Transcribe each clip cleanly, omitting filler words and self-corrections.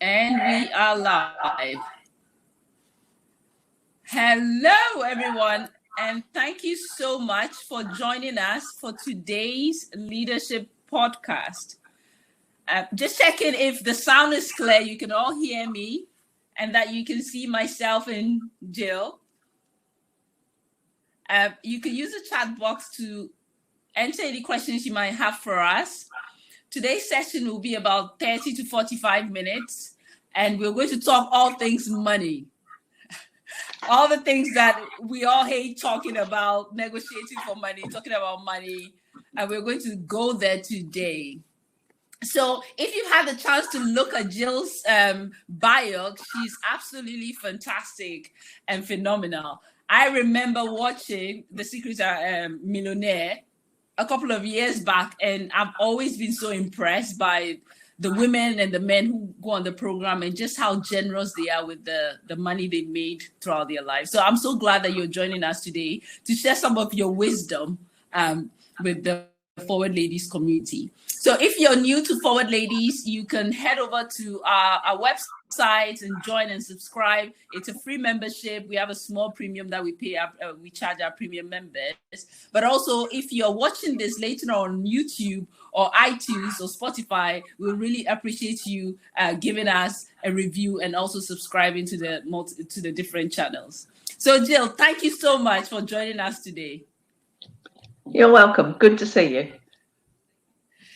And we are live. Hello, everyone, and thank you so much for joining us for today's leadership podcast. Just checking if the sound is clear, you can all hear me, and that you can see myself and Gill. You can use the chat box to enter any questions you might have for us. Today's session will be about 30 to 45 minutes, and we're going to talk all things money. All the things that we all hate talking about, negotiating for money, talking about money, and we're going to go there today. So if you've had the chance to look at Gill's bio, she's absolutely fantastic and phenomenal. I remember watching The Secret Millionaire a couple of years back, and I've always been so impressed by the women and the men who go on the program and just how generous they are with the money they made throughout their lives. So I'm so glad that you're joining us today to share some of your wisdom with the Forward Ladies community. So if you're new to Forward Ladies, you can head over to our website and join and subscribe. It's a free membership. We have a small premium that we pay. We charge our premium members. But also, if you're watching this later on YouTube or iTunes or Spotify, we really appreciate you giving us a review and also subscribing to the different channels. So Gill, thank you so much for joining us today. You're welcome. Good to see you.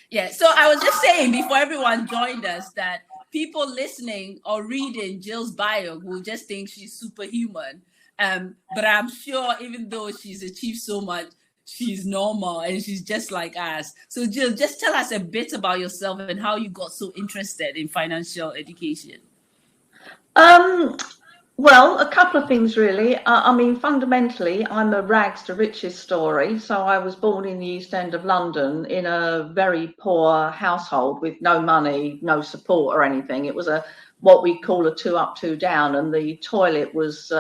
Yeah, so I was just saying before everyone joined us that people listening or reading Gill's bio will just think she's superhuman. But I'm sure even though she's achieved so much, she's normal and she's just like us. So Gill, just tell us a bit about yourself and how you got so interested in financial education. Well, a couple of things really. I mean, fundamentally, I'm a rags to riches story. So I was born in the East End of London in a very poor household with no money, no support or anything. It was what we call a 2 up, 2 down, and the toilet was.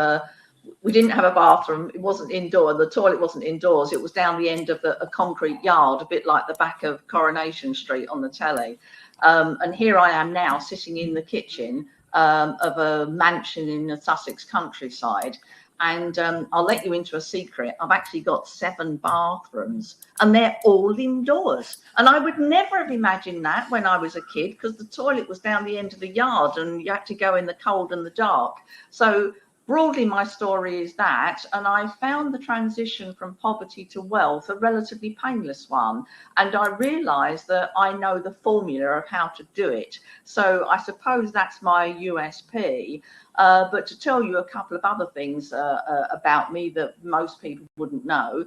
We didn't have a bathroom. It wasn't indoor. The toilet wasn't indoors. It was down the end of a concrete yard, a bit like the back of Coronation Street on the telly. And here I am now sitting in the kitchen of a mansion in the Sussex countryside. And I'll let you into a secret. I've actually got 7 bathrooms and they're all indoors. And I would never have imagined that when I was a kid, because the toilet was down the end of the yard and you had to go in the cold and the dark. So broadly, my story is that, and I found the transition from poverty to wealth a relatively painless one. And I realized that I know the formula of how to do it. So I suppose that's my USP. But to tell you a couple of other things about me that most people wouldn't know.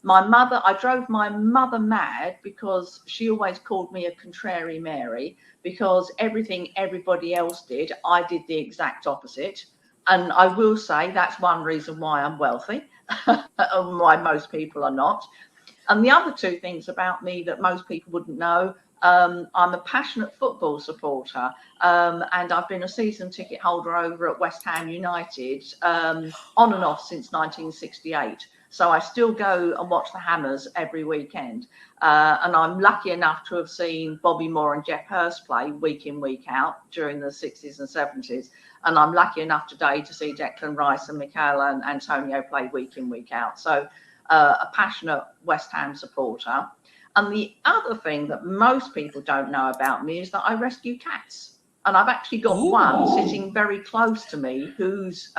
I drove my mother mad because she always called me a contrary Mary, because everything everybody else did, I did the exact opposite. And I will say that's one reason why I'm wealthy, and why most people are not. And the other 2 things about me that most people wouldn't know, I'm a passionate football supporter, and I've been a season ticket holder over at West Ham United on and off since 1968. So I still go and watch the Hammers every weekend. And I'm lucky enough to have seen Bobby Moore and Jeff Hurst play week in, week out during the 60s and 70s. And I'm lucky enough today to see Declan Rice and Michaela and Antonio play week in, week out. So a passionate West Ham supporter. And the other thing that most people don't know about me is that I rescue cats. And I've actually got one sitting very close to me who's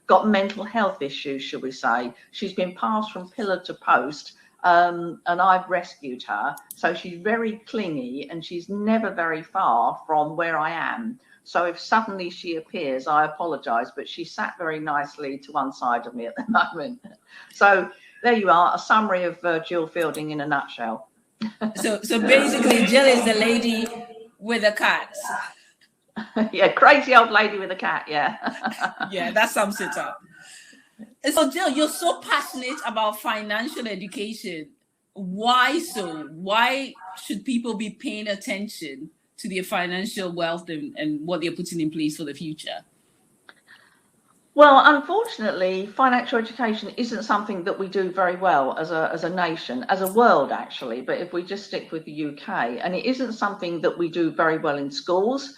got mental health issues, shall we say. She's been passed from pillar to post, and I've rescued her. So she's very clingy and she's never very far from where I am. So if suddenly she appears, I apologise, but she sat very nicely to one side of me at the moment. So there you are, a summary of Gill Fielding in a nutshell. So basically, Gill is the lady with the cats. Yeah, crazy old lady with a cat, yeah. Yeah, that sums it up. So Gill, you're so passionate about financial education. Why so? Why should people be paying attention to their financial wealth and what they're putting in place for the future? Well, unfortunately, financial education isn't something that we do very well as a nation, as a world, actually. But if we just stick with the UK, and it isn't something that we do very well in schools.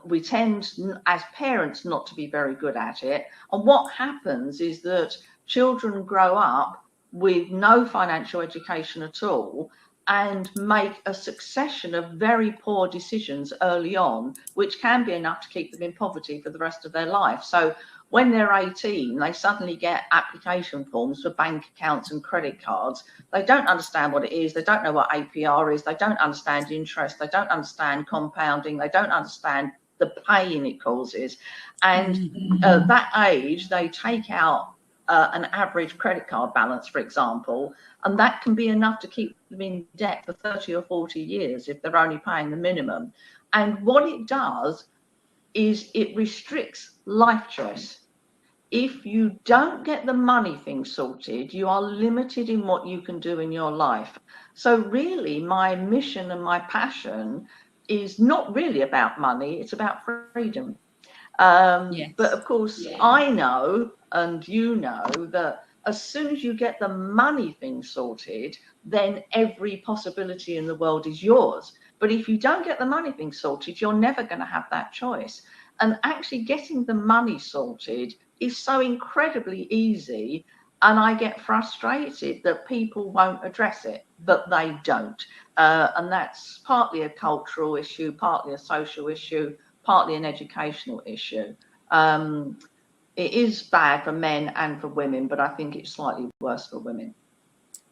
We tend, as parents, not to be very good at it. And what happens is that children grow up with no financial education at all and make a succession of very poor decisions early on, which can be enough to keep them in poverty for the rest of their life. So when they're 18, they suddenly get application forms for bank accounts and credit cards. They don't understand what it is. They don't know what APR is. They don't understand interest. They don't understand compounding. They don't understand the pain it causes. And at that age, they take out an average credit card balance, for example, and that can be enough to keep them in debt for 30 or 40 years if they're only paying the minimum. And what it does is it restricts life choice. If you don't get the money thing sorted, you are limited in what you can do in your life. So really, my mission and my passion is not really about money, it's about freedom. Yes. But of course, I know, and you know, that as soon as you get the money thing sorted, then every possibility in the world is yours. But if you don't get the money thing sorted, you're never going to have that choice. And actually getting the money sorted is so incredibly easy. And I get frustrated that people won't address it, but they don't. And that's partly a cultural issue, partly a social issue, partly an educational issue. It is bad for men and for women, but I think it's slightly worse for women.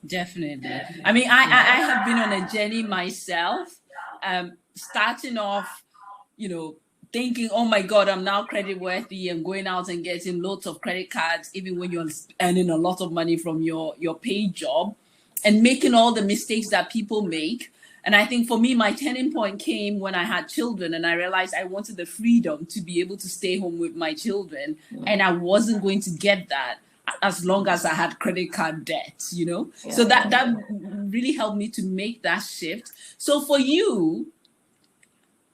Definitely. I mean, I have been on a journey myself, starting off, thinking, oh my God, I'm now credit worthy and going out and getting loads of credit cards, even when you're earning a lot of money from your paid job, and making all the mistakes that people make. And I think for me, my turning point came when I had children and I realized I wanted the freedom to be able to stay home with my children. And I wasn't going to get that as long as I had credit card debt, So that really helped me to make that shift. So for you,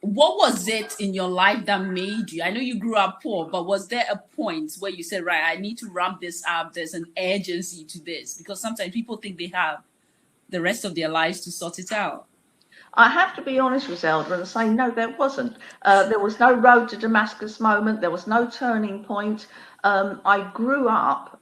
what was it in your life that made you? I know you grew up poor, but was there a point where you said, right, I need to ramp this up. There's an urgency to this, because sometimes people think they have the rest of their lives to sort it out. I have to be honest, Griselda, and say, no, there wasn't. There was no road to Damascus moment. There was no turning point. I grew up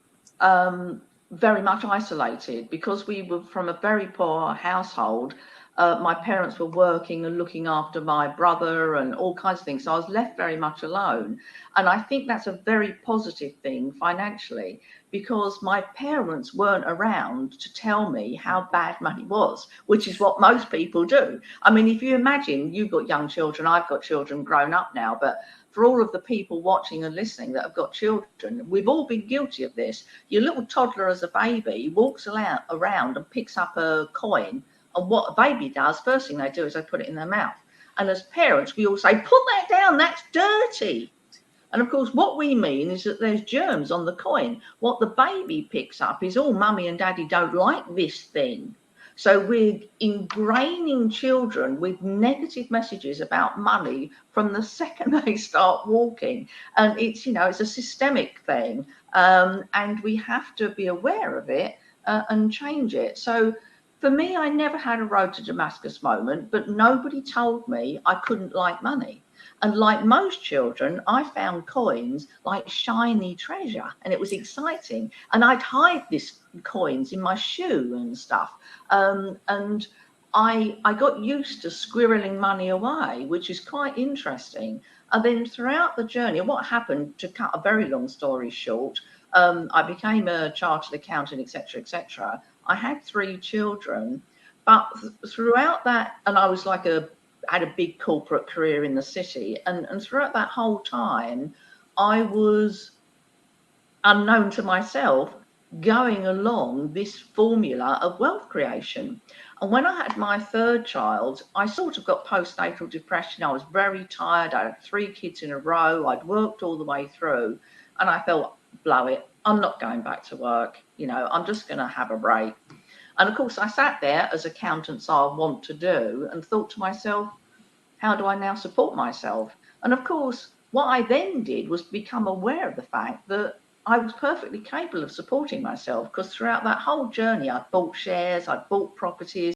very much isolated because we were from a very poor household. My parents were working and looking after my brother and all kinds of things. So I was left very much alone. And I think that's a very positive thing financially, because my parents weren't around to tell me how bad money was, which is what most people do. I mean, if you imagine, you've got young children, I've got children grown up now, but for all of the people watching and listening that have got children, we've all been guilty of this. Your little toddler as a baby walks around and picks up a coin, and what a baby does, first thing they do is they put it in their mouth. And as parents, we all say, put that down, that's dirty. And of course, what we mean is that there's germs on the coin. What the baby picks up is, oh, mummy and daddy don't like this thing. So we're ingraining children with negative messages about money from the second they start walking. And it's, it's a systemic thing. And we have to be aware of it and change it. So for me, I never had a road to Damascus moment, but nobody told me I couldn't like money. And like most children, I found coins like shiny treasure, and it was exciting. And I'd hide these coins in my shoe and stuff. And I got used to squirreling money away, which is quite interesting. And then throughout the journey, what happened, to cut a very long story short, I became a chartered accountant, etc., etc. I had 3 children, but throughout that, and I was like had a big corporate career in the city, and throughout that whole time I was, unknown to myself, going along this formula of wealth creation. And when I had my 3rd child, I sort of got postnatal depression. I was very tired. I had 3 kids in a row. I'd worked all the way through, and I felt, blow it, I'm not going back to work, I'm just going to have a break. And of course, I sat there, as accountants are wont to do, and thought to myself, how do I now support myself? And of course, what I then did was become aware of the fact that I was perfectly capable of supporting myself, because throughout that whole journey, I'd bought shares, I'd bought properties,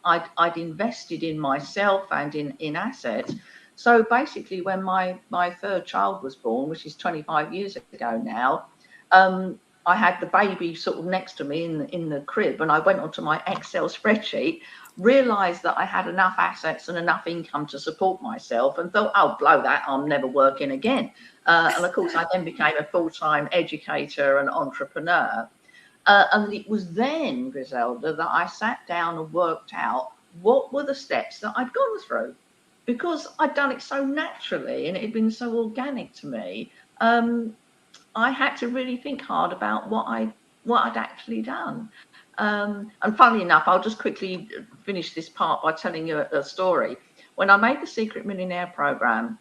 I'd invested in myself and in assets. So basically, when my third child was born, which is 25 years ago now, I had the baby sort of next to me in the crib, and I went onto my Excel spreadsheet, realised that I had enough assets and enough income to support myself, and thought, oh, blow that, I'm never working again. And of course, I then became a full-time educator and entrepreneur. And it was then, Griselda, that I sat down and worked out what were the steps that I'd gone through, because I'd done it so naturally and it had been so organic to me. I had to really think hard about what I'd actually done. And funnily enough, I'll just quickly finish this part by telling you a story. When I made the Secret Millionaire program,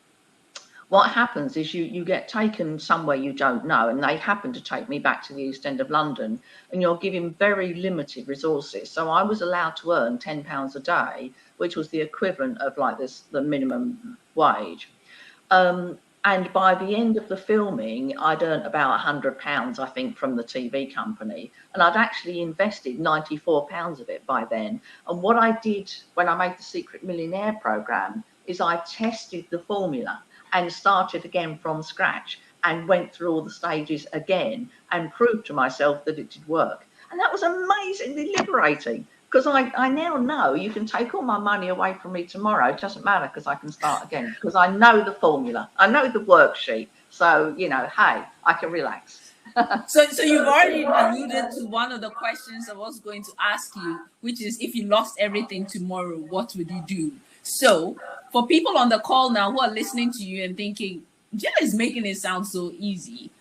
what happens is you get taken somewhere you don't know, and they happen to take me back to the East End of London, and you're given very limited resources. So I was allowed to earn £10 a day, which was the equivalent of like the minimum wage. And by the end of the filming, I'd earned about £100, I think, from the TV company. And I'd actually invested £94 of it by then. And what I did when I made the Secret Millionaire program is I tested the formula and started again from scratch and went through all the stages again and proved to myself that it did work. And that was amazingly liberating, because I now know you can take all my money away from me tomorrow. It doesn't matter, because I can start again, because I know the formula. I know the worksheet. So, you know, hey, I can relax. So you've already alluded to one of the questions I was going to ask you, which is, if you lost everything tomorrow, what would you do? So for people on the call now who are listening to you and thinking, Jill is making it sound so easy,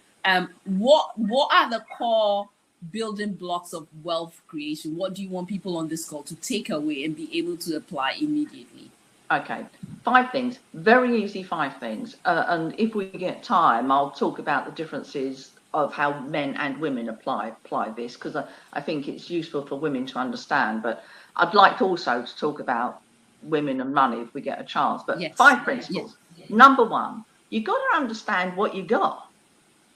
what are the core building blocks of wealth creation? What do you want people on this call to take away and be able to apply immediately? Okay, 5 things, very easy 5 things. And if we get time, I'll talk about the differences of how men and women apply this, because I think it's useful for women to understand. But I'd like also to talk about women and money if we get a chance. But yes, 5 principles. Yes. Number 1, you got to understand what you got,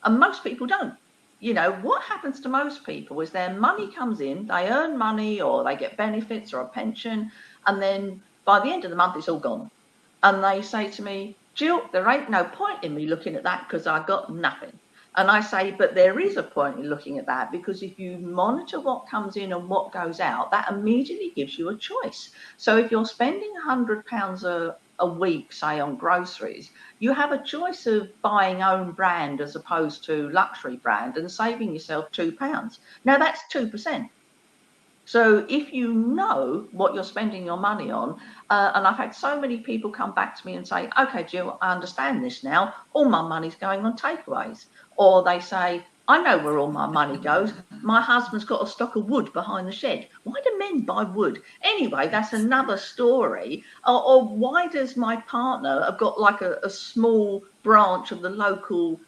and most people don't. You know, what happens to most people is their money comes in, they earn money or they get benefits or a pension, and then by the end of the month, it's all gone. And they say to me, Jill, there ain't no point in me looking at that because I got nothing. And I say, but there is a point in looking at that, because if you monitor what comes in and what goes out, that immediately gives you a choice. So if you're spending £100 a week, say, on groceries, you have a choice of buying own brand as opposed to luxury brand and saving yourself £2. Now that's 2%. So if you know what you're spending your money on, and I've had so many people come back to me and say, okay, Jill, I understand this now. All my money's going on takeaways. Or they say, I know where all my money goes. My husband's got a stock of wood behind the shed. Why do men buy wood? Anyway, that's another story. Or why does my partner have got like a small branch of the local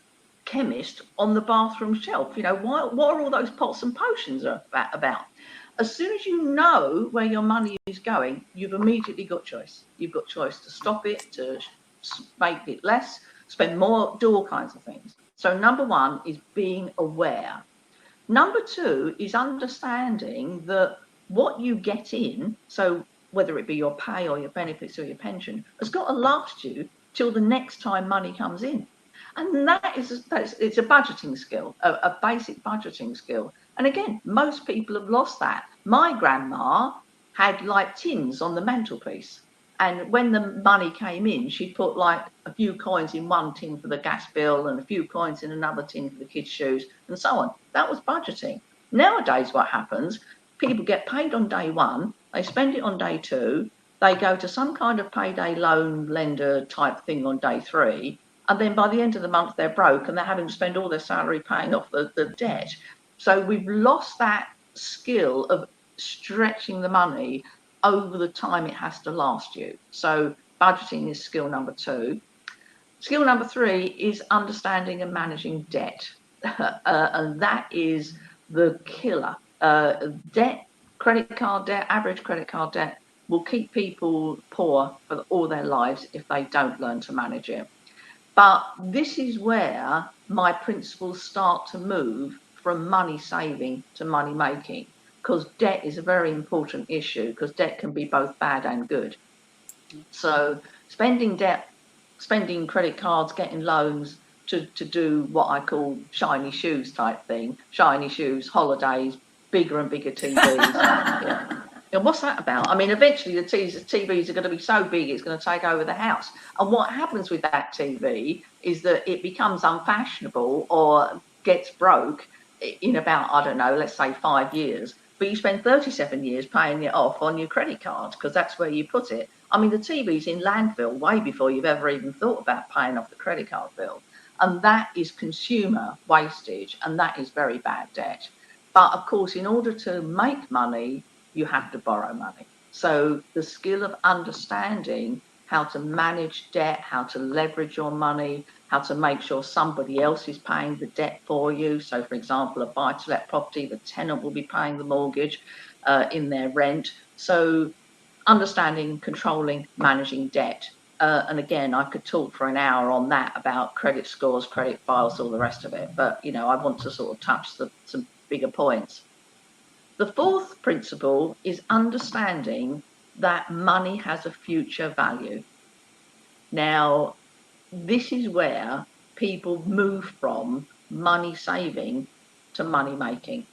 chemist on the bathroom shelf? You know, what are all those pots and potions about? As soon as you know where your money is going, you've immediately got choice. You've got choice to stop it, to make it less, spend more, do all kinds of things. So number 1 is being aware. Number 2 is understanding that what you get in, so whether it be your pay or your benefits or your pension, has got to last you till the next time money comes in. And it's a budgeting skill, a basic budgeting skill. And again, most people have lost that. My grandma had like tins on the mantelpiece. And when the money came in, she'd put like a few coins in one tin for the gas bill and a few coins in another tin for the kids' shoes and so on. That was budgeting. Nowadays, what happens, people get paid on day 1, they spend it on day 2, they go to some kind of payday loan lender type thing on day 3, and then by the end of the month, they're broke and they're having to spend all their salary paying off the debt. So we've lost that skill of stretching the money over the time it has to last you. So budgeting is skill number 2. Skill number 3 is understanding and managing debt. And that is the killer. Debt, credit card debt, average credit card debt will keep people poor for all their lives if they don't learn to manage it. But this is where my principles start to move from money saving to money making, because debt is a very important issue, because debt can be both bad and good. So spending debt spending credit cards, getting loans to do what I call shiny shoes type thing. Shiny shoes, holidays, bigger and bigger TVs. Yeah. And what's that about? I mean, eventually the TVs are going to be so big it's going to take over the house. And what happens with that TV is that it becomes unfashionable or gets broke in about, I don't know, let's say 5 years. But you spend 37 years paying it off on your credit card because that's where you put it. I mean, the TV's in landfill way before you've ever even thought about paying off the credit card bill. And that is consumer wastage, and that is very bad debt. But of course, in order to make money, you have to borrow money. So the skill of understanding how to manage debt, how to leverage your money, how to make sure somebody else is paying the debt for you. So, for example, a buy-to-let property, the tenant will be paying the mortgage in their rent. So understanding, controlling, managing debt. And again, I could talk for an hour on that about credit scores, credit files, all the rest of it. But, you know, I want to sort of touch some bigger points. The fourth principle is understanding that money has a future value. Now, this is where people move from money saving to money making,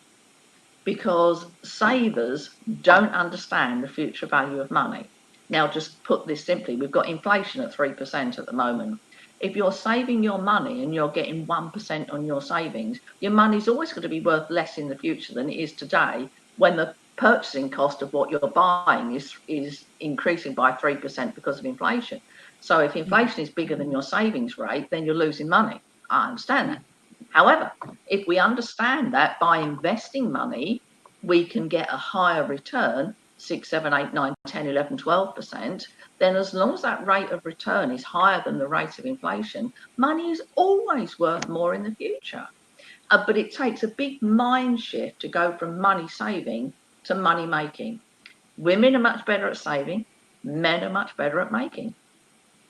because savers don't understand the future value of money. Now, just put this simply, we've got inflation at 3% at the moment. If you're saving your money and you're getting 1% on your savings, your money's always going to be worth less in the future than it is today, when the purchasing cost of what you're buying is increasing by 3% because of inflation. So if inflation is bigger than your savings rate, then you're losing money. I understand that. However, if we understand that by investing money, we can get a higher return, 6, 7, 8, 9, 10, 11, 12%, then as long as that rate of return is higher than the rate of inflation, money is always worth more in the future. But it takes a big mind shift to go from money saving to money making. Women are much better at saving, men are much better at making.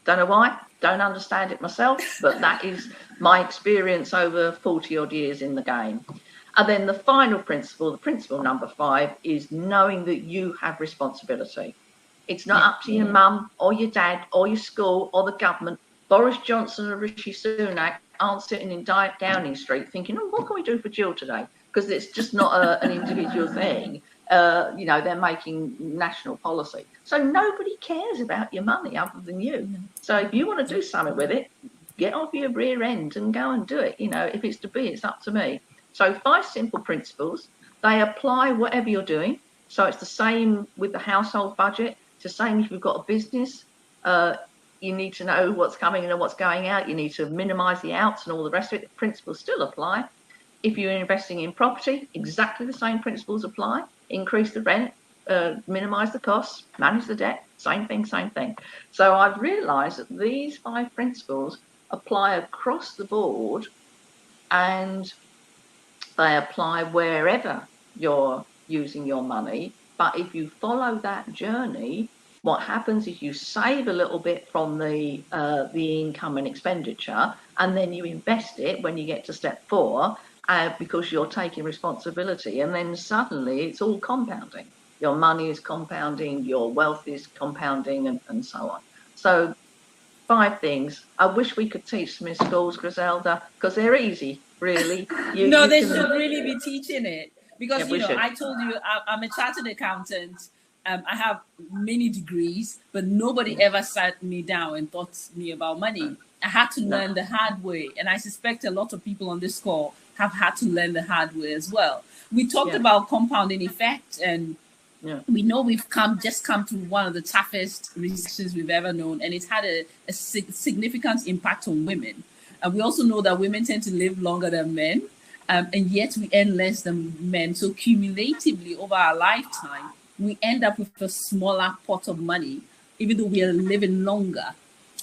Don't know why, don't understand it myself, but that is my experience over 40 odd years in the game. And then the final principle, the principle number 5, is knowing that you have responsibility. It's not up to your mum or your dad or your school or the government. Boris Johnson or Rishi Sunak aren't sitting in Downing Street thinking, oh, what can we do for Jill today? Because it's just not an individual thing. You know, they're making national policy. So nobody cares about your money other than you. So if you want to do something with it, get off your rear end and go and do it. You know, if it's to be, it's up to me. So 5 simple principles. They apply whatever you're doing. So it's the same with the household budget. It's the same if you've got a business. You need to know what's coming and what's going out. You need to minimize the outs and all the rest of it. The principles still apply. If you're investing in property, exactly the same principles apply. Increase the rent, minimize the costs, manage the debt, same thing, same thing. So I've realized that these 5 principles apply across the board, and they apply wherever you're using your money. But if you follow that journey, what happens is you save a little bit from the income and expenditure, and then you invest it when you get to step 4, because you're taking responsibility, and then suddenly it's all compounding. Your money is compounding, your wealth is compounding, and so on. So 5 things. I wish we could teach them in schools, Griselda, because they're easy, really. They should really be teaching it, because, yeah, I told you I'm a chartered accountant. I have many degrees, but nobody ever sat me down and taught me about money. I had to learn the hard way, and I suspect a lot of people on this call have had to learn the hard way as well. We talked about compounding effect, and we know we've just come through one of the toughest recessions we've ever known, and it's had a significant impact on women. And we also know that women tend to live longer than men, and yet we earn less than men. So cumulatively over our lifetime, we end up with a smaller pot of money, even though we are living longer.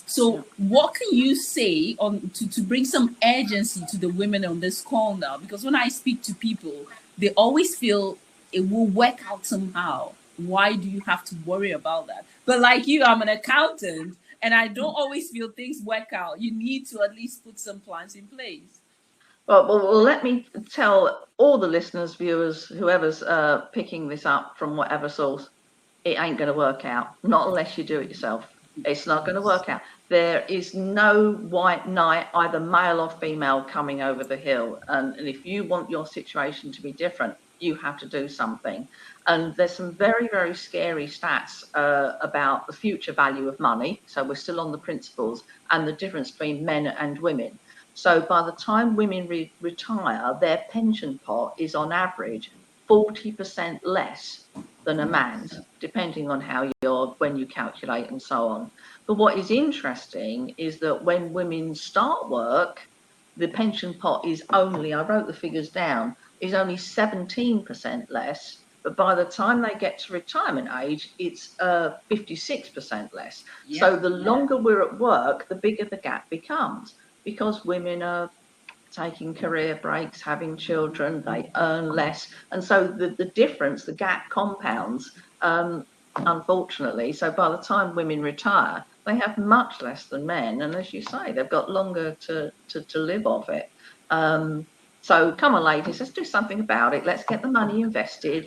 So what can you say to bring some urgency to the women on this call now? Because when I speak to people, they always feel it will work out somehow. Why do you have to worry about that? But like you, I'm an accountant, and I don't always feel things work out. You need to at least put some plans in place. Well, let me tell all the listeners, viewers, whoever's picking this up from whatever source, it ain't going to work out, not unless you do it yourself. It's not going to work out. There is no white knight, either male or female, coming over the hill. And if you want your situation to be different, you have to do something. And there's some very, very scary stats about the future value of money. So we're still on the principles and the difference between men and women. So by the time women retire, their pension pot is on average 40% less than a man's, depending on when you calculate and so on. But what is interesting is that when women start work, the pension pot is only, I wrote the figures down, is only 17% less. But by the time they get to retirement age, it's 56% less. Yeah, so the longer we're at work, the bigger the gap becomes, because women are taking career breaks, having children, they earn less. And so the difference, the gap compounds, unfortunately. So by the time women retire, they have much less than men. And as you say, they've got longer to live off it. So come on, ladies, let's do something about it. Let's get the money invested.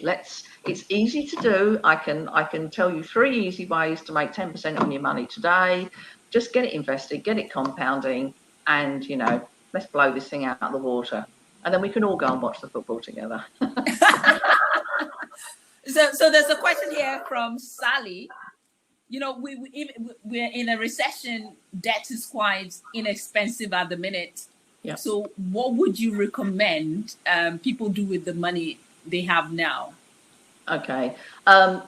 It's easy to do. I can tell you 3 easy ways to make 10% on your money today. Just get it invested, get it compounding, and, let's blow this thing out of the water. And then we can all go and watch the football together. So there's a question here from Sally. We're in a recession. Debt is quite inexpensive at the minute. Yeah. So what would you recommend people do with the money they have now? Okay.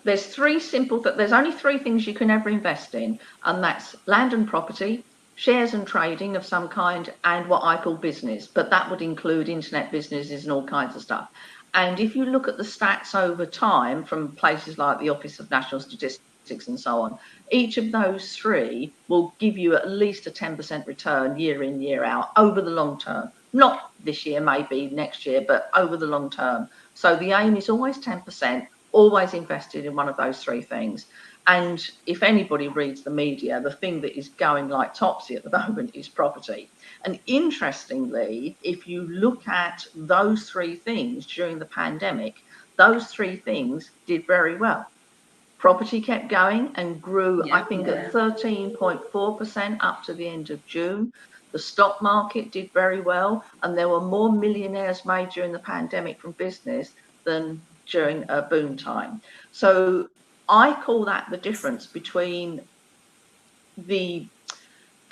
There's only 3 things you can ever invest in, and that's land and property, shares and trading of some kind, and what I call business, but that would include internet businesses and all kinds of stuff. And if you look at the stats over time from places like the Office of National Statistics and so on, each of those 3 will give you at least a 10% return year in, year out over the long term. Not this year, maybe next year, but over the long term. So the aim is always 10%, always invested in one of those 3 things. And if anybody reads the media, the thing that is going like topsy at the moment is property. And interestingly, if you look at those 3 things during the pandemic, those 3 things did very well. Property kept going and grew, I think, at 13.4% up to the end of June. The stock market did very well, and there were more millionaires made during the pandemic from business than during a boom time. So I call that the difference between the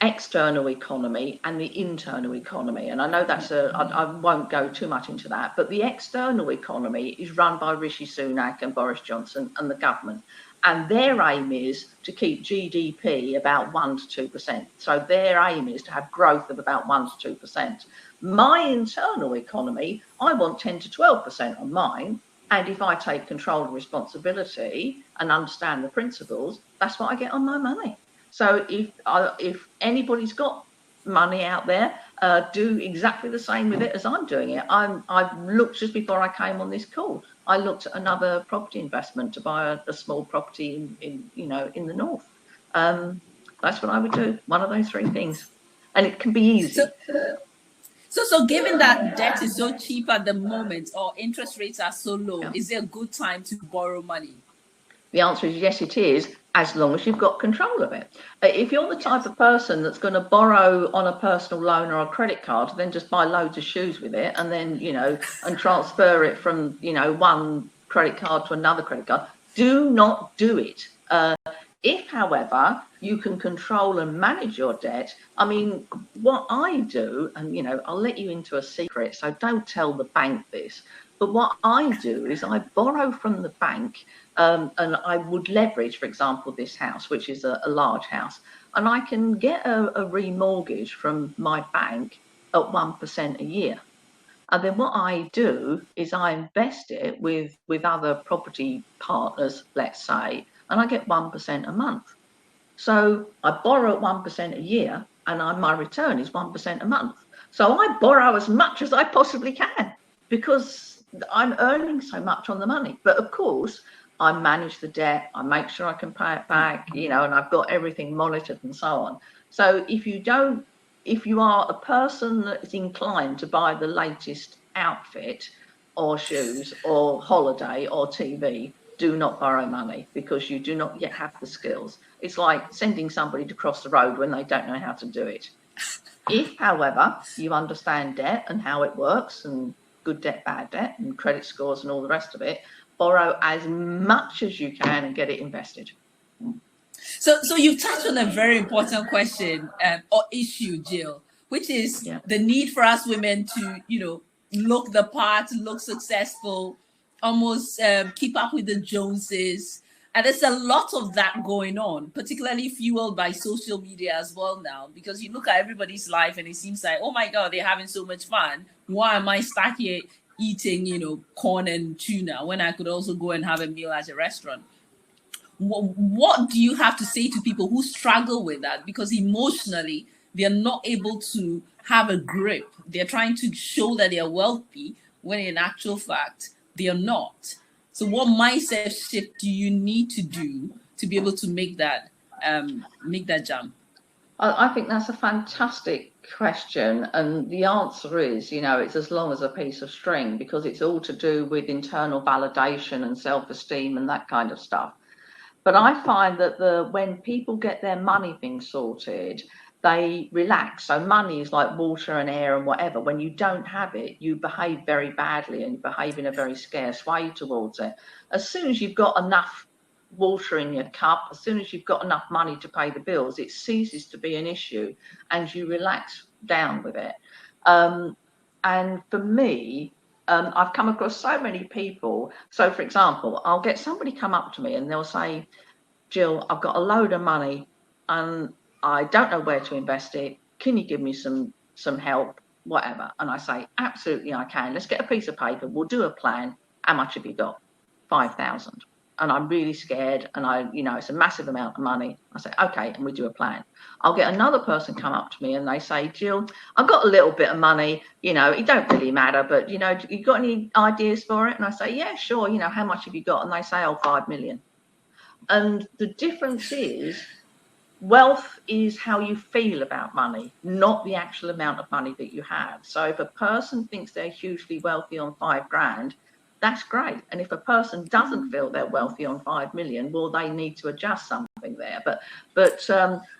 external economy and the internal economy. And I know I won't go too much into that, but the external economy is run by Rishi Sunak and Boris Johnson and the government. And their aim is to keep GDP about 1 to 2%. So their aim is to have growth of about 1 to 2%. My internal economy, I want 10 to 12% on mine. And if I take control and responsibility and understand the principles, that's what I get on my money. So if anybody's got money out there, do exactly the same with it as I'm doing it. I've looked, just before I came on this call, I looked at another property investment to buy a small property in the north. That's what I would do. One of those 3 things, and it can be easy. So given that debt is so cheap at the moment, or interest rates are so low, is it a good time to borrow money? The answer is yes, it is, as long as you've got control of it. If you're the type of person that's going to borrow on a personal loan or a credit card, then just buy loads of shoes with it and then, and transfer it from, one credit card to another credit card, do not do it. If, however, you can control and manage your debt, I mean, what I do, and, I'll let you into a secret, so don't tell the bank this, but what I do is I borrow from the bank, and I would leverage, for example, this house, which is a large house, and I can get a remortgage from my bank at 1% a year. And then what I do is I invest it with other property partners, let's say, and I get 1% a month. So I borrow at 1% a year, and my return is 1% a month. So I borrow as much as I possibly can because I'm earning so much on the money. But of course, I manage the debt, I make sure I can pay it back, and I've got everything monitored and so on. So if you are a person that's inclined to buy the latest outfit or shoes or holiday or TV, do not borrow money because you do not yet have the skills. It's like sending somebody to cross the road when they don't know how to do it. If, however, you understand debt and how it works, and good debt, bad debt, and credit scores and all the rest of it, borrow as much as you can and get it invested. So you've touched on a very important question or issue, Gill, which is the need for us women to, look the part, look successful, almost keep up with the Joneses. And there's a lot of that going on, particularly fueled by social media as well now, because you look at everybody's life and it seems like, oh my God, they're having so much fun. Why am I stuck here eating, corn and tuna when I could also go and have a meal at a restaurant? What do you have to say to people who struggle with that? Because emotionally, they're not able to have a grip. They're trying to show that they're wealthy when in actual fact, they're not. So what mindset shift do you need to do to be able to make that jump? I think that's a fantastic question. And the answer is, it's as long as a piece of string, because it's all to do with internal validation and self-esteem and that kind of stuff. But I find that when people get their money things sorted, they relax. So money is like water and air and whatever. When you don't have it, you behave very badly and you behave in a very scarce way towards it. As soon as you've got enough water in your cup, as soon as you've got enough money to pay the bills, it ceases to be an issue and you relax down with it. And for me, I've come across so many people. So, for example, I'll get somebody come up to me and they'll say, Gill, I've got a load of money and I don't know where to invest it. Can you give me some help, whatever? And I say, absolutely, I can. Let's get a piece of paper. We'll do a plan. How much have you got? 5,000. And I'm really scared. And it's a massive amount of money. I say, okay. And we do a plan. I'll get another person come up to me and they say, Gill, I've got a little bit of money. It don't really matter, but, you got any ideas for it? And I say, yeah, sure. How much have you got? And they say, 5 million. And the difference is, wealth is how you feel about money, not the actual amount of money that you have. So if a person thinks they're hugely wealthy on 5 grand, that's great. And if a person doesn't feel they're wealthy on 5 million, well, they need to adjust something there. But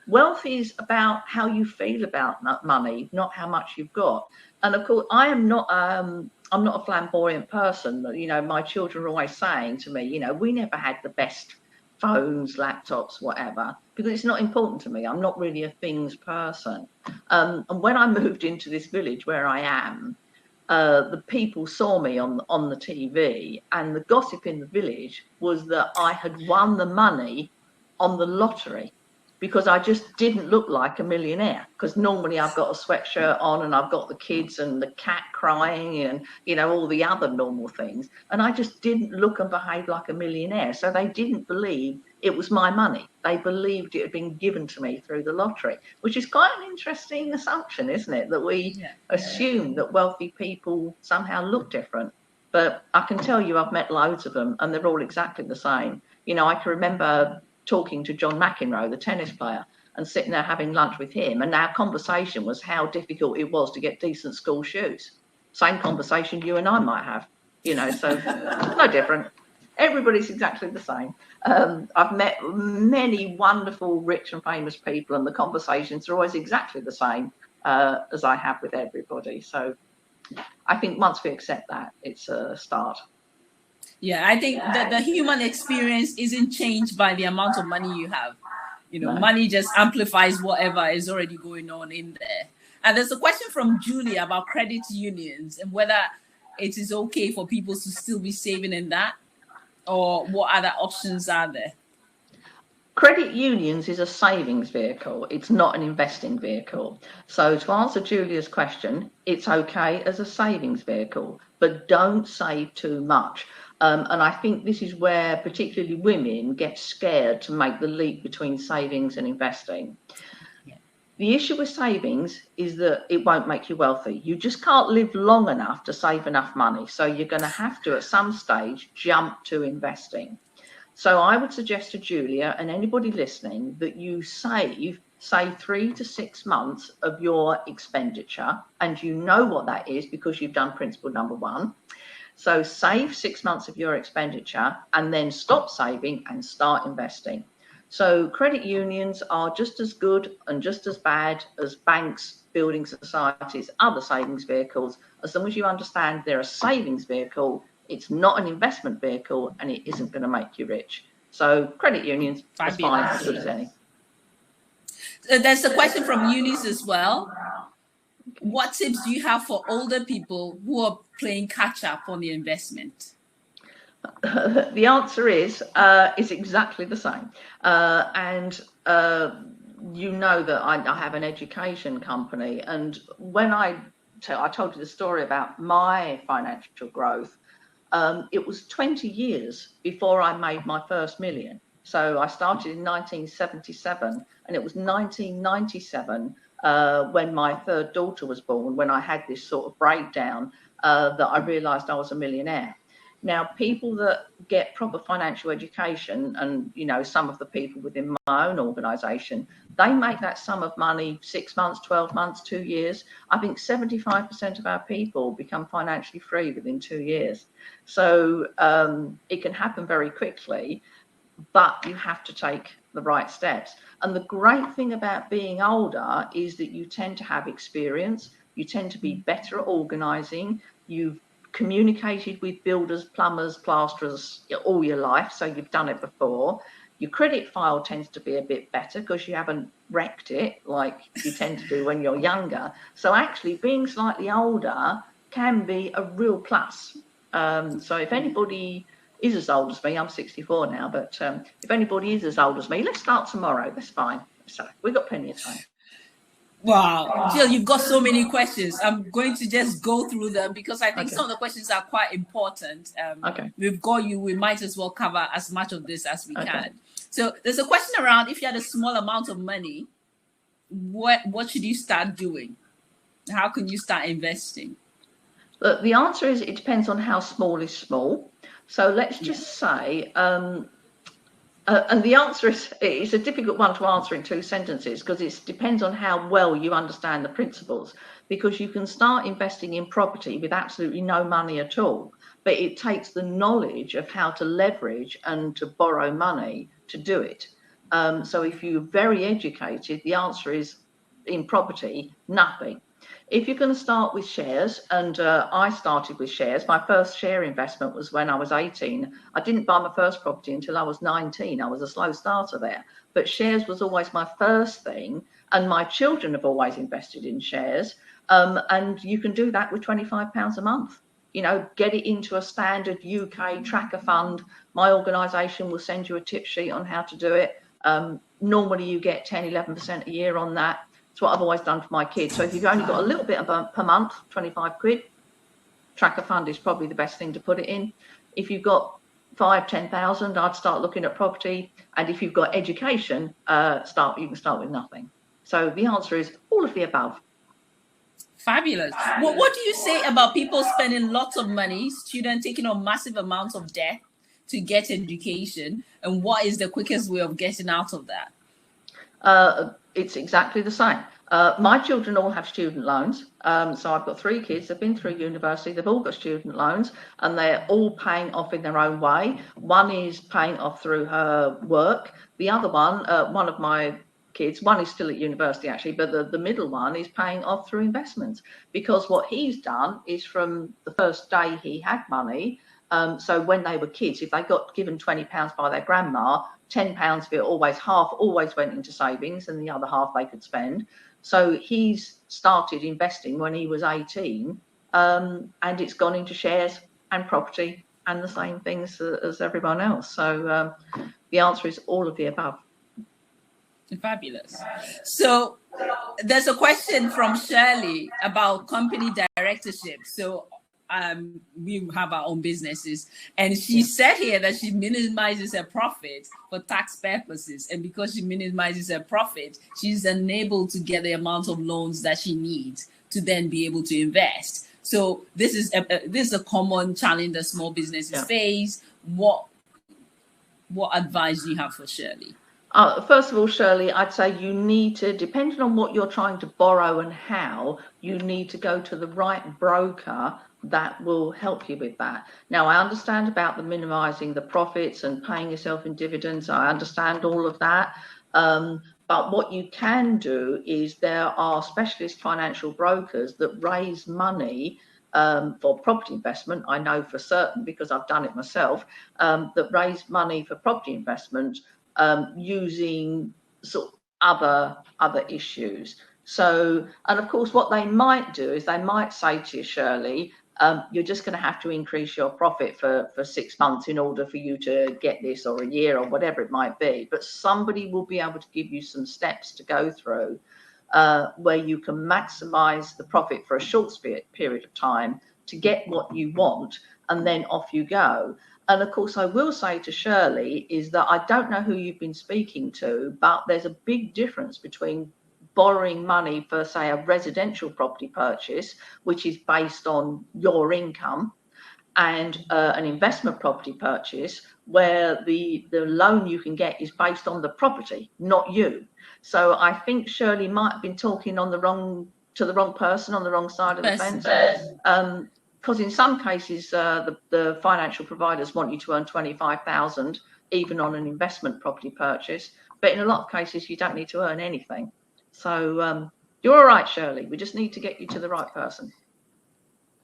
wealth is about how you feel about money, not how much you've got. And of course, I'm not a flamboyant person. My children are always saying to me, we never had the best phones, laptops, whatever, because it's not important to me. I'm not really a things person. And when I moved into this village where I am, the people saw me on the TV, and the gossip in the village was that I had won the money on the lottery, because I just didn't look like a millionaire. Because normally I've got a sweatshirt on and I've got the kids and the cat crying and all the other normal things, and I just didn't look and behave like a millionaire. So they didn't believe it was my money. They believed it had been given to me through the lottery, which is quite an interesting assumption, isn't it? That we assume that wealthy people somehow look different. But I can tell you, I've met loads of them and they're all exactly the same. I can remember talking to John McEnroe, the tennis player, and sitting there having lunch with him. And our conversation was how difficult it was to get decent school shoes. Same conversation you and I might have, so no different. Everybody's exactly the same. I've met many wonderful, rich and famous people, and the conversations are always exactly the same as I have with everybody. So I think once we accept that, it's a start. Yeah, I think that the human experience isn't changed by the amount of money you have. Money just amplifies whatever is already going on in there. And there's a question from Julia about credit unions and whether it is okay for people to still be saving in that, or what other options are there? Credit unions is a savings vehicle. It's not an investing vehicle. So to answer Julia's question, it's okay as a savings vehicle, but don't save too much. And I think this is where particularly women get scared to make the leap between savings and investing. Yeah. The issue with savings is that it won't make you wealthy. You just can't live long enough to save enough money. So you're going to have to, at some stage, jump to investing. So I would suggest to Julia and anybody listening that you save, say, 3 to 6 months of your expenditure, and you know what that is because you've done principle number 1. So save 6 months of your expenditure and then stop saving and start investing. So credit unions are just as good and just as bad as banks, building societies, other savings vehicles, as long as you understand they're a savings vehicle. It's not an investment vehicle, and it isn't going to make you rich. So credit unions, as fine, as good as any. There's a question from Eunice as well. What tips do you have for older people who are playing catch up on the investment? The answer is exactly the same. You know that I have an education company, and when I told you the story about my financial growth, it was 20 years before I made my first million. So I started in 1977, and it was 1997 when my third daughter was born, when I had this sort of breakdown, that I realized I was a millionaire. Now, people that get proper financial education, and, you know, some of the people within my own organization, they make that sum of money 6 months, 12 months, 2 years. I think 75% of our people become financially free within 2 years. So it can happen very quickly, but you have to take the right steps. And the great thing about being older is that you tend to have experience, you tend to be better at organizing, you've communicated with builders, plumbers, plasterers all your life, so you've done it before. Your credit file tends to be a bit better because you haven't wrecked it like you tend to do when you're younger. So actually being slightly older can be a real plus. So if anybody is as old as me, I'm 64 now, but if anybody is as old as me, let's start tomorrow. That's fine. So we've got plenty of time. Wow, Gill, you've got so many questions. I'm going to just go through them because I think some of the questions are quite important. We've got you. We might as well cover as much of this as we can. So there's a question around, if you had a small amount of money, what should you start doing? How can you start investing? Look, the answer is it depends on how small is small. So let's just say, and the answer is, it's a difficult one to answer in 2 sentences because it depends on how well you understand the principles. Because you can start investing in property with absolutely no money at all, but it takes the knowledge of how to leverage and to borrow money to do it. So if you're very educated, the answer is in property, nothing. If you're going to start with shares, and I started with shares, my first share investment was when I was 18. I didn't buy my first property until I was 19. I was a slow starter there. But shares was always my first thing, and my children have always invested in shares. And you can do that with £25 a month. You know, get it into a standard UK tracker fund. My organisation will send you a tip sheet on how to do it. Normally you get 10, 11% a year on that. It's what I've always done for my kids. So if you've only got a little bit per month, 25 quid, tracker fund is probably the best thing to put it in. If you've got 5, 10,000, I'd start looking at property. And if you've got education, you can start with nothing. So the answer is all of the above. Fabulous. Well, what do you say about people spending lots of money, students taking on massive amounts of debt to get education? And what is the quickest way of getting out of that? It's exactly the same. My children all have student loans. So I've got 3 kids. They've been through university. They've all got student loans, and they're all paying off in their own way. One is paying off through her work. The other one, one of my kids, one is still at university actually, but the middle one is paying off through investments, because what he's done is from the first day he had money. So when they were kids, if they got given £20 by their grandma, £10 of it, half always went into savings, and the other half they could spend. So he's started investing when he was 18, and it's gone into shares and property and the same things as everyone else. So the answer is all of the above. Fabulous. So there's a question from Shirley about company directorship. So we have our own businesses, and she said here that she minimizes her profit for tax purposes, and because she minimizes her profit, she's unable to get the amount of loans that she needs to then be able to invest. So this is a common challenge that small businesses face. What advice do you have for Shirley? First of all, Shirley, I'd say you need to, depending on what you're trying to borrow and how, you need to go to the right broker that will help you with that. Now, I understand about the minimizing the profits and paying yourself in dividends. I understand all of that. But what you can do is there are specialist financial brokers that raise money for property investment. I know for certain because I've done it myself, that raise money for property investment using sort of other issues. So, and of course, what they might do is they might say to you, Shirley, you're just going to have to increase your profit for 6 months in order for you to get this, or a year, or whatever it might be. But somebody will be able to give you some steps to go through where you can maximize the profit for a short period of time to get what you want, and then off you go. And of course, I will say to Shirley is that I don't know who you've been speaking to, but there's a big difference between borrowing money for, say, a residential property purchase, which is based on your income, and an investment property purchase where the loan you can get is based on the property, not you. So I think Shirley might have been talking to the wrong person on the wrong side of the fence. Because in some cases, the financial providers want you to earn 25,000 even on an investment property purchase, but in a lot of cases you don't need to earn anything. So you're all right, Shirley. We just need to get you to the right person.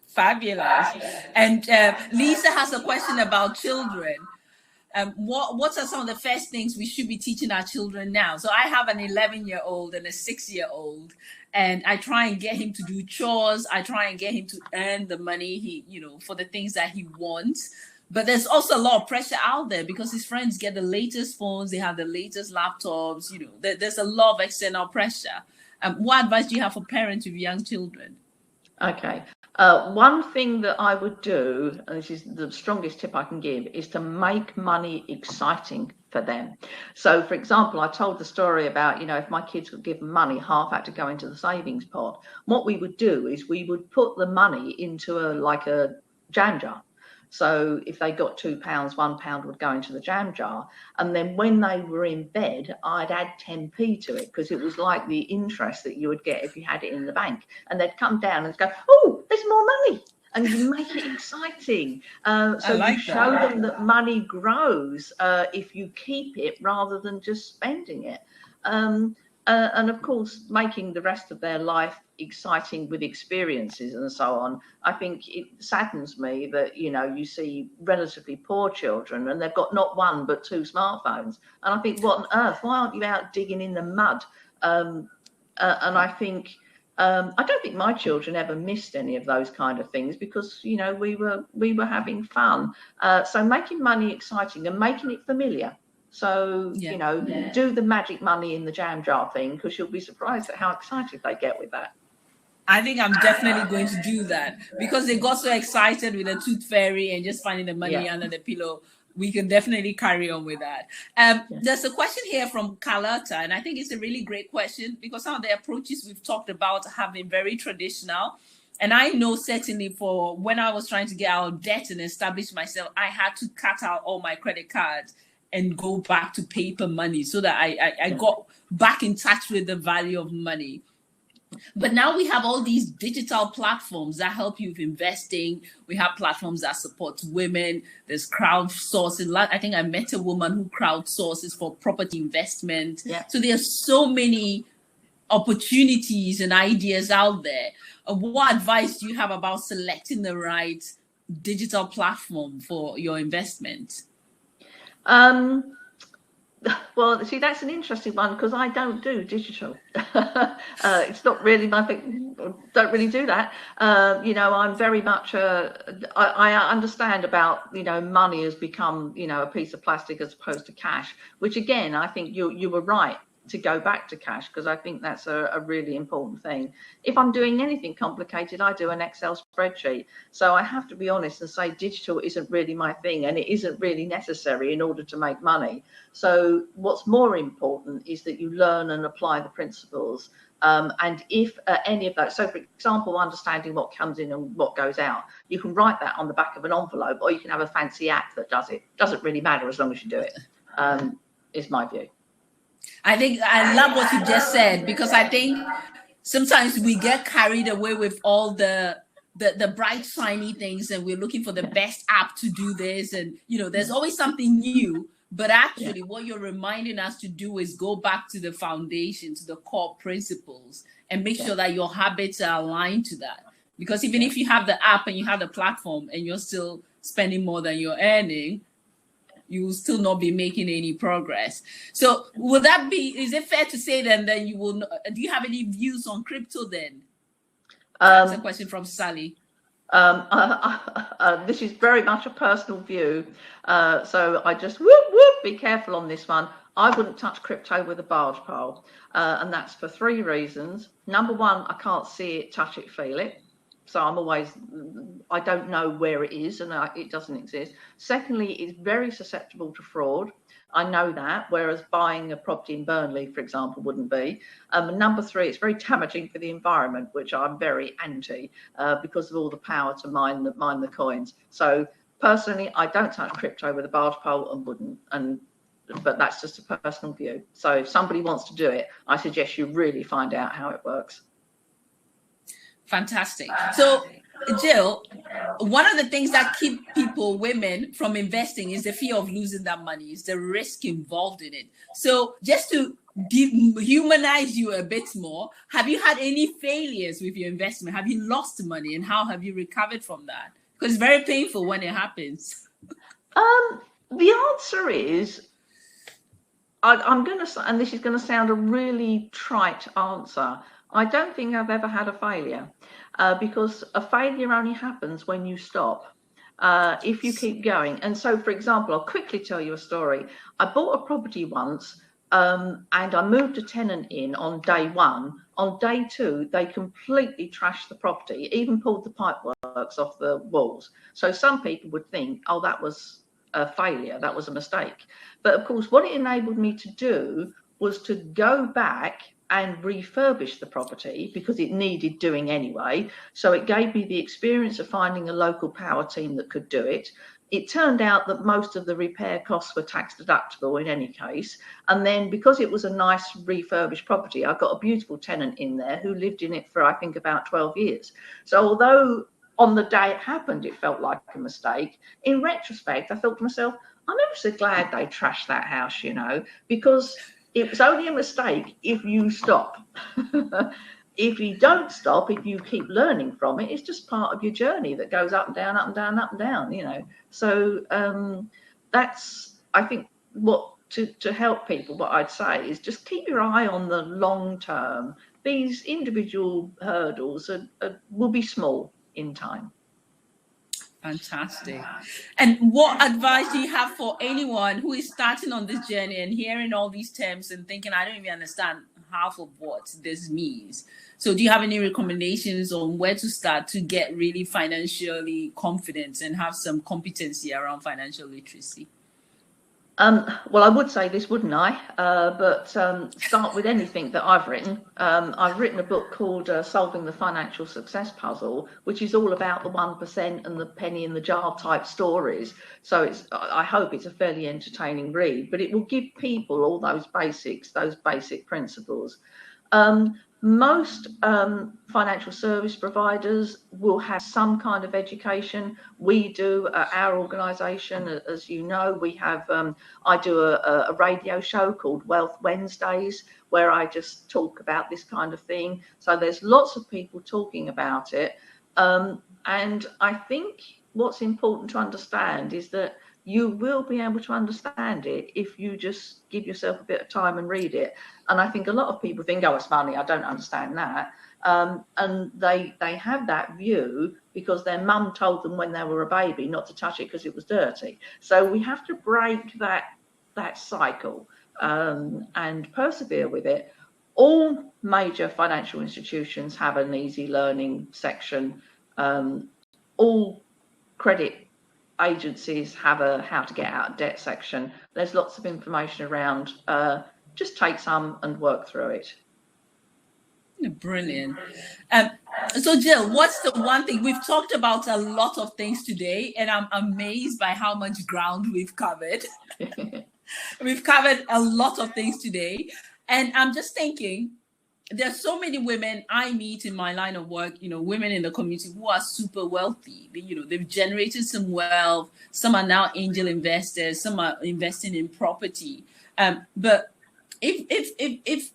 Fabulous. And Lisa has a question about children. What are some of the first things we should be teaching our children now? So I have an 11-year-old and a 6-year-old, and I try and get him to do chores. I try and get him to earn the money for the things that he wants. But there's also a lot of pressure out there because his friends get the latest phones, they have the latest laptops. There's a lot of external pressure. What advice do you have for parents with young children? Okay. One thing that I would do, and this is the strongest tip I can give, is to make money exciting for them. So, for example, I told the story about, if my kids were given money, half had to go into the savings pot. What we would do is we would put the money into a jam jar. So if they got £2, £1 would go into the jam jar. And then when they were in bed, I'd add 10p to it because it was like the interest that you would get if you had it in the bank. And they'd come down and go, oh, there's more money. And you make it exciting. You show them that money grows if you keep it rather than just spending it. And of course, making the rest of their life exciting with experiences and so on. I think it saddens me that, you see relatively poor children and they've got not one but 2 smartphones. And I think, what on earth? Why aren't you out digging in the mud? And I think, I don't think my children ever missed any of those kind of things because, we were having fun. So making money exciting and making it familiar. So, do the magic money in the jam jar thing because you'll be surprised at how excited they get with that. I think I'm definitely going to do that because they got so excited with the tooth fairy and just finding the money under the pillow. We can definitely carry on with that. There's a question here from Carlotta, and I think it's a really great question because some of the approaches we've talked about have been very traditional. And I know certainly for when I was trying to get out of debt and establish myself, I had to cut out all my credit cards and go back to paper money so that I got back in touch with the value of money. But now we have all these digital platforms that help you with investing. We have platforms that support women. There's crowdsourcing. I think I met a woman who crowdsources for property investment. Yeah. So there's so many opportunities and ideas out there. What advice do you have about selecting the right digital platform for your investment? Well, see, that's an interesting one because I don't do digital. It's not really my thing. Don't really do that. I'm very much, I understand about, money has become, a piece of plastic as opposed to cash, which again, I think you were right to go back to cash because I think that's a really important thing. If I'm doing anything complicated, I do an Excel spreadsheet. So I have to be honest and say digital isn't really my thing and it isn't really necessary in order to make money. So what's more important is that you learn and apply the principles. And if any of those, so for example, understanding what comes in and what goes out, you can write that on the back of an envelope or you can have a fancy app that does it. Doesn't really matter as long as you do it, is my view. I think I love what you just said because I think sometimes we get carried away with all the the bright shiny things, and we're looking for the best app to do this, and there's always something new. But actually, what you're reminding us to do is go back to the foundation, to the core principles, and make sure that your habits are aligned to that. Because even if you have the app and you have the platform and you're still spending more than you're earning, you will still not be making any progress. So is it fair to say then that you will, do you have any views on crypto then? That's a question from Sally. This is very much a personal view. So I just be careful on this one. I wouldn't touch crypto with a barge pole. And that's for 3 reasons. Number one, I can't see it, touch it, feel it. So I don't know where it is, and it doesn't exist. Secondly, it's very susceptible to fraud. I know that, whereas buying a property in Burnley, for example, wouldn't be. Number 3, it's very damaging for the environment, which I'm very anti, because of all the power to mine the coins. So personally, I don't touch crypto with a barge pole and wouldn't. But that's just a personal view. So if somebody wants to do it, I suggest you really find out how it works. Fantastic. So, Gill, one of the things that keep women from investing is the fear of losing that money, is the risk involved in it. So just to humanize you a bit more, have you had any failures with your investment? Have you lost money, and how have you recovered from that? Because it's very painful when it happens. The answer is, I'm going to say, and this is going to sound a really trite answer, I don't think I've ever had a failure, because a failure only happens when you stop, if you keep going. And so, for example, I'll quickly tell you a story. I bought a property once, and I moved a tenant in on day 1. On day 2, they completely trashed the property, even pulled the pipeworks off the walls. So some people would think, oh, that was a failure, that was a mistake. But of course, what it enabled me to do was to go back and refurbish the property, because it needed doing anyway. So it gave me the experience of finding a local power team that could do it. It turned out that most of the repair costs were tax deductible in any case. And then, because it was a nice refurbished property, I got a beautiful tenant in there who lived in it for, I think, about 12 years. So although on the day it happened, it felt like a mistake, in retrospect, I thought to myself, I'm ever so glad they trashed that house, because it was only a mistake if you stop. If you don't stop, if you keep learning from it, it's just part of your journey that goes up and down, up and down, up and down, So that's, I think, what to help people, what I'd say is just keep your eye on the long term. These individual hurdles will be small in time. Fantastic. And what advice do you have for anyone who is starting on this journey and hearing all these terms and thinking, I don't even understand half of what this means? So do you have any recommendations on where to start to get really financially confident and have some competency around financial literacy? Well, I would say this, wouldn't I? But start with anything that I've written. I've written a book called Solving the Financial Success Puzzle, which is all about the 1% and the penny in the jar type stories. So I hope it's a fairly entertaining read, but it will give people all those basics, those basic principles. Most financial service providers will have some kind of education. We do at our organisation, as you know, we have, I do a radio show called Wealth Wednesdays, where I just talk about this kind of thing. So there's lots of people talking about it. And I think what's important to understand is that you will be able to understand it if you just give yourself a bit of time and read it. And I think a lot of people think, oh, it's money, I don't understand that. And they have that view because their mum told them when they were a baby not to touch it because it was dirty. So we have to break that cycle and persevere with it. All major financial institutions have an easy learning section. All credit agencies have a how to get out of debt section. There's lots of information around. Just take some and work through it. Brilliant. So Gill, what's the one thing we've talked about? A lot of things today, and I'm amazed by how much ground we've covered. We've covered a lot of things today, and I'm just thinking, there's so many women I meet in my line of work, women in the community who are super wealthy. They've generated some wealth. Some are now angel investors. Some are investing in property. But if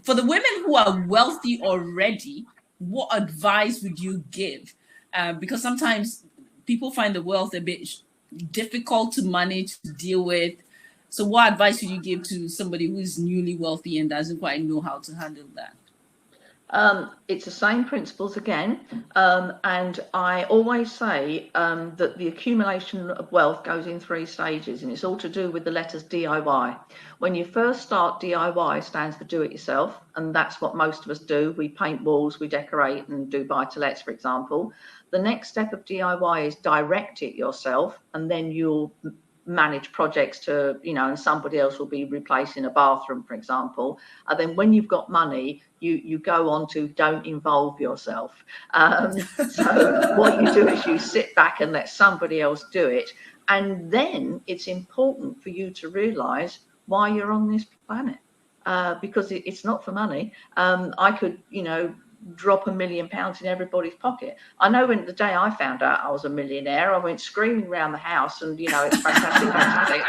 for the women who are wealthy already, what advice would you give? Because sometimes people find the wealth a bit difficult to manage, to deal with. So what advice would you give to somebody who is newly wealthy and doesn't quite know how to handle that? It's the same principles again. And I always say that the accumulation of wealth goes in 3 stages, and it's all to do with the letters DIY. When you first start, DIY stands for do it yourself. And that's what most of us do. We paint walls, we decorate and do buy-to-lets, for example. The next step of DIY is direct it yourself, and then you'll manage projects to, and somebody else will be replacing a bathroom, for example. And then when you've got money, you go on to don't involve yourself. So what you do is you sit back and let somebody else do it. And then it's important for you to realize why you're on this planet, because it's not for money. I could, drop £1 million in everybody's pocket. I know when the day I found out I was a millionaire, I went screaming around the house and, it's fantastic, fantastic.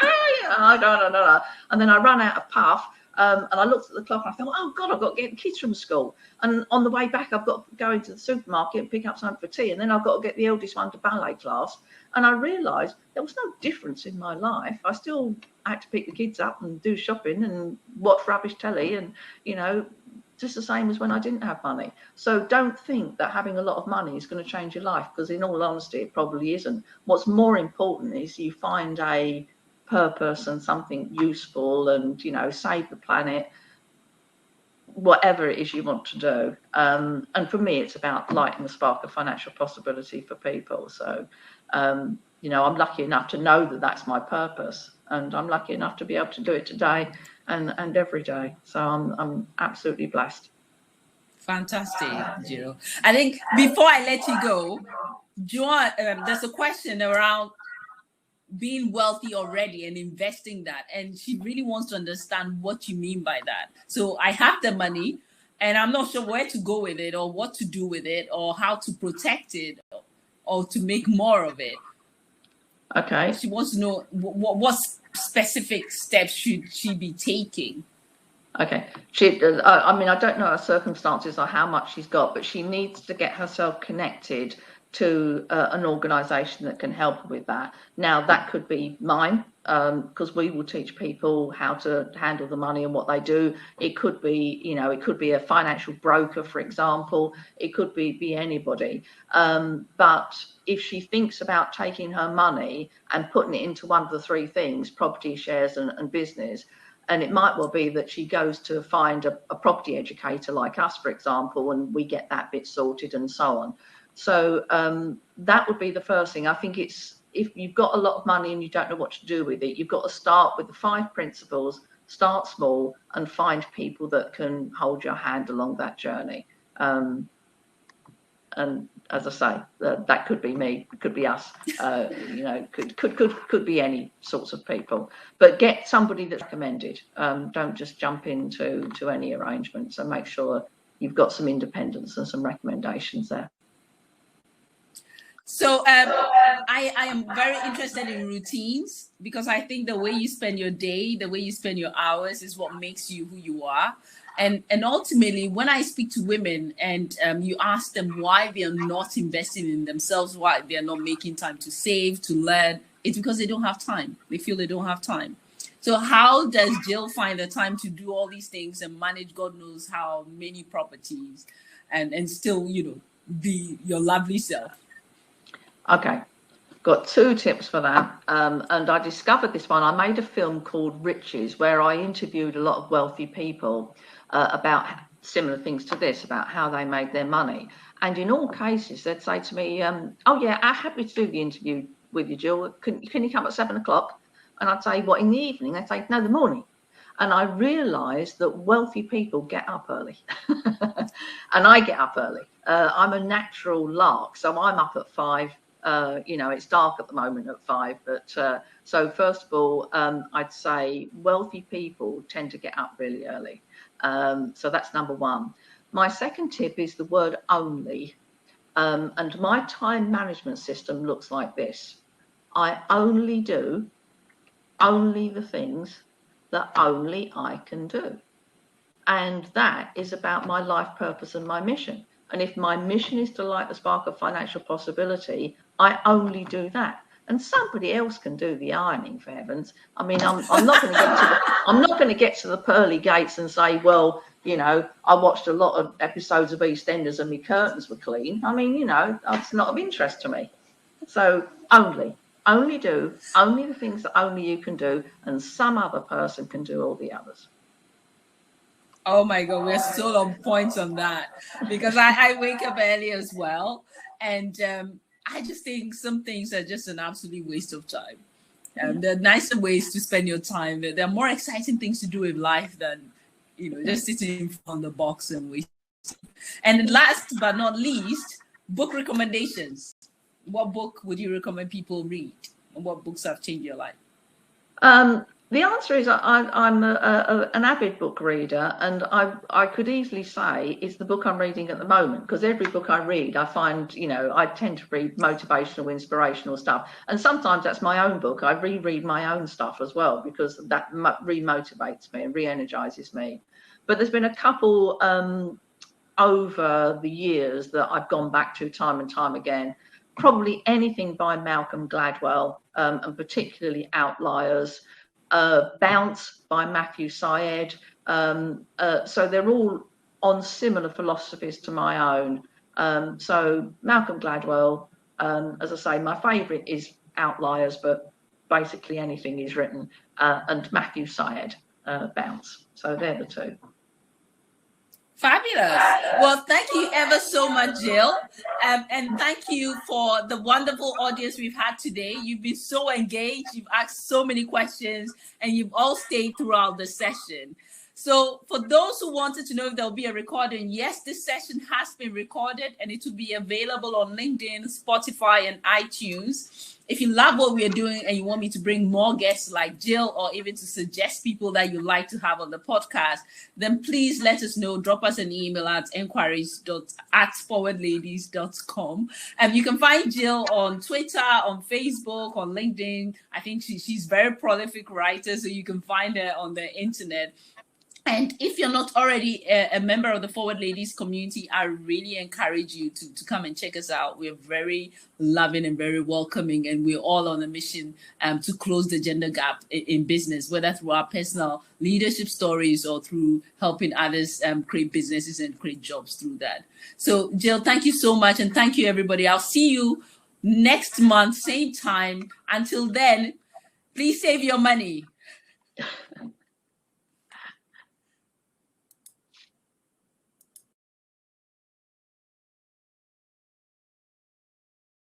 I don't. And then I ran out of puff. And I looked at the clock and I thought, oh God, I've got to get the kids from school. And on the way back, I've got to go into the supermarket and pick up something for tea. And then I've got to get the eldest one to ballet class. And I realised there was no difference in my life. I still had to pick the kids up and do shopping and watch rubbish telly and, just the same as when I didn't have money. So don't think that having a lot of money is going to change your life, because in all honesty, it probably isn't. What's more important is you find a purpose and something useful and, save the planet, whatever it is you want to do. And for me, it's about lighting the spark of financial possibility for people. So, I'm lucky enough to know that that's my purpose, and I'm lucky enough to be able to do it today and every day. So I'm absolutely blessed. Fantastic, Jill. I think before I let you go, Joanne, there's a question around being wealthy already and investing that, and she really wants to understand what you mean by that. So I have the money and I'm not sure where to go with it or what to do with it or how to protect it or to make more of it. Okay. She wants to know what specific steps should she be taking. Okay. I don't know her circumstances or how much she's got, but she needs to get herself connected to an organisation that can help her with that. Now, that could be mine, because we will teach people how to handle the money and what they do. It could be, it could be a financial broker, for example. It could be anybody. But if she thinks about taking her money and putting it into one of the 3 things, property, shares and business, and it might well be that she goes to find a property educator like us, for example, and we get that bit sorted and so on. So that would be the first thing. I think it's, if you've got a lot of money and you don't know what to do with it, you've got to start with the 5 principles, start small and find people that can hold your hand along that journey. And as I say, that could be me, it could be us, could be any sorts of people, but get somebody that's recommended. Don't just jump into any arrangements, and make sure you've got some independence and some recommendations there. So I am very interested in routines, because I think the way you spend your day, the way you spend your hours is what makes you who you are. And ultimately, when I speak to women and you ask them why they are not investing in themselves, why they are not making time to save, to learn, it's because they don't have time. They feel they don't have time. So how does Jill find the time to do all these things and manage God knows how many properties and still, be your lovely self? Okay, got 2 tips for that. And I discovered this one. I made a film called Riches, where I interviewed a lot of wealthy people about similar things to this, about how they made their money. And in all cases, they'd say to me, oh yeah, I'm happy to do the interview with you, Jill. Can you come at 7 o'clock? And I'd say, what, in the evening? They'd say, no, the morning. And I realised that wealthy people get up early. And I get up early. I'm a natural lark, so I'm up at 5. It's dark at the moment at 5, but so first of all, I'd say wealthy people tend to get up really early. So that's number one. My second tip is the word only. And my time management system looks like this. I only do the things that only I can do. And that is about my life purpose and my mission. And if my mission is to light the spark of financial possibility, I only do that. And somebody else can do the ironing, for heavens. I mean, I'm not going to get to the pearly gates and say, well, I watched a lot of episodes of EastEnders and my curtains were clean. I mean, that's not of interest to me. So only do the things that only you can do, and some other person can do all the others. Oh my God, we're still on point on that, because I wake up early as well, and I just think some things are just an absolute waste of time. There are nicer ways to spend your time. There are more exciting things to do with life than just sitting on the box and waiting. And last but not least, book recommendations. What book would you recommend people read, and what books have changed your life? The answer is I'm an avid book reader, and I could easily say it's the book I'm reading at the moment, because every book I read, I find, I tend to read motivational, inspirational stuff. And sometimes that's my own book. I reread my own stuff as well, because that re-motivates me and re-energizes me. But there's been a couple over the years that I've gone back to time and time again. Probably anything by Malcolm Gladwell, and particularly Outliers. Bounce by Matthew Syed. So they're all on similar philosophies to my own. So Malcolm Gladwell, as I say, my favourite is Outliers, but basically anything he's written, and Matthew Syed, Bounce. So they're the two. Fabulous. Well, thank you ever so much, Gill. And thank you for the wonderful audience we've had today. You've been so engaged. You've asked so many questions, and you've all stayed throughout the session. So for those who wanted to know if there'll be a recording, yes, this session has been recorded, and it will be available on LinkedIn, Spotify, and iTunes. If you love what we're doing and you want me to bring more guests like Gill, or even to suggest people that you'd like to have on the podcast, then please let us know. Drop us an email at enquiries@forwardladies.com. And you can find Gill on Twitter, on Facebook, on LinkedIn. I think she's very prolific writer, so you can find her on the internet. And if you're not already a member of the Forward Ladies community, I really encourage you to come and check us out. We're very loving and very welcoming, and we're all on a mission to close the gender gap in business, whether through our personal leadership stories or through helping others create businesses and create jobs through that. So, Gill, thank you so much, and thank you, everybody. I'll see you next month, same time. Until then, please save your money.